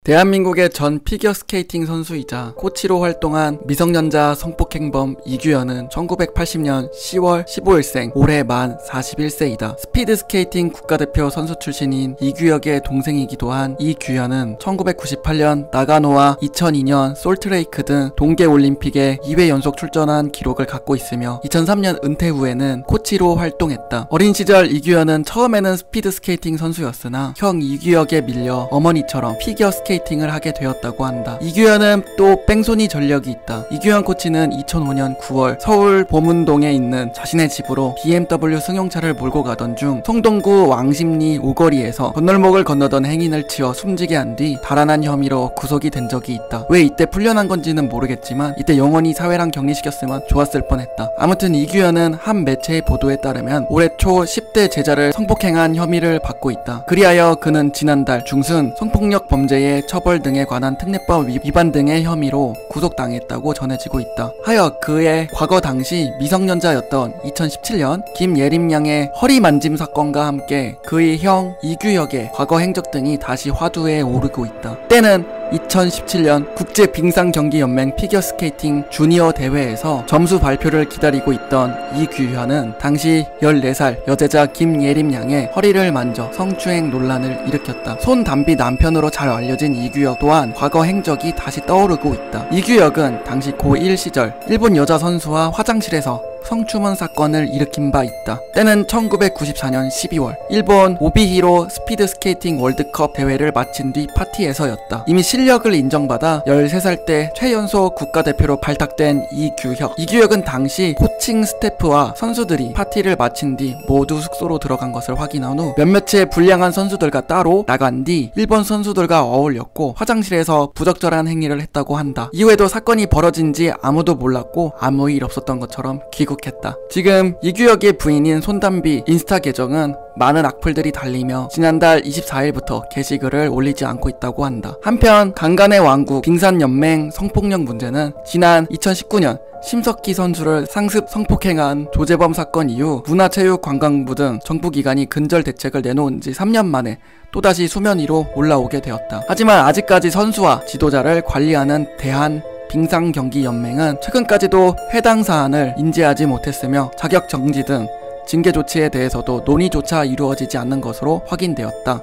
대한민국의 전 피겨스케이팅 선수이자 코치로 활동한 미성년자 성폭행범 이규현은 1980년 10월 15일생, 올해 만 41세이다. 스피드스케이팅 국가대표 선수 출신인 이규혁의 동생이기도 한 이규현은 1998년 나가노와 2002년 솔트레이크 등 동계올림픽에 2회 연속 출전한 기록을 갖고 있으며 2003년 은퇴 후에는 코치로 활동했다. 어린 시절 이규현은 처음에는 스피드스케이팅 선수였으나 형 이규혁에 밀려 어머니처럼 피겨스케이팅을 하게 되었다고 한다. 이규현은 또 뺑소니 전력이 있다. 이규현 코치는 2005년 9월 서울 보문동에 있는 자신의 집으로 BMW 승용차를 몰고 가던 중 성동구 왕십리 오거리에서 건널목을 건너던 행인을 치어 숨지게 한 뒤 달아난 혐의로 구속이 된 적이 있다. 왜 이때 풀려난 건지는 모르겠지만 이때 영원히 사회랑 격리시켰으면 좋았을 뻔했다. 아무튼 이규현은 한 매체의 보도에 따르면 올해 초 10대 제자를 성폭행한 혐의를 받고 있다. 그리하여 그는 지난달 중순 성폭력 범죄의 처벌 등에 관한 특례법 위반 등의 혐의로 구속당했다고 전해지고 있다. 하여 그의 과거 당시 미성년자였던 2017년 김예림 양의 허리 만짐 사건과 함께 그의 형 이규혁의 과거 행적 등이 다시 화두에 오르고 있다. 때는 2017년 국제빙상경기연맹 피겨스케이팅 주니어 대회에서 점수 발표를 기다리고 있던 이규현은 당시 14살 여제자 김예림 양의 허리를 만져 성추행 논란을 일으켰다. 손담비 남편으로 잘 알려진 이규혁 또한 과거 행적이 다시 떠오르고 있다. 이규혁은 당시 고1 시절 일본 여자 선수와 화장실에서 성추문 사건을 일으킨 바 있다. 때는 1994년 12월 일본 오비히로 스피드스케이팅 월드컵 대회를 마친 뒤 파티에서였다. 이미 실력을 인정받아 13살 때 최연소 국가대표로 발탁된 이규혁은 당시 코칭 스태프와 선수들이 파티를 마친 뒤 모두 숙소로 들어간 것을 확인한 후 몇몇의 불량한 선수들과 따로 나간 뒤 일본 선수들과 어울렸고 화장실에서 부적절한 행위를 했다고 한다. 이후에도 사건이 벌어진지 아무도 몰랐고 아무 일 없었던 것처럼 귀국했다. 지금 이규혁의 부인인 손담비 인스타 계정은 많은 악플들이 달리며 지난달 24일부터 게시글을 올리지 않고 있다고 한다. 한편 강간의 왕국 빙산연맹 성폭력 문제는 지난 2019년 심석희 선수를 상습 성폭행한 조재범 사건 이후 문화체육관광부 등 정부기관이 근절 대책을 내놓은 지 3년 만에 또다시 수면 위로 올라오게 되었다. 하지만 아직까지 선수와 지도자를 관리하는 대한빙상경기연맹은 최근까지도 해당 사안을 인지하지 못했으며 자격 정지 등 징계 조치에 대해서도 논의조차 이루어지지 않는 것으로 확인되었다.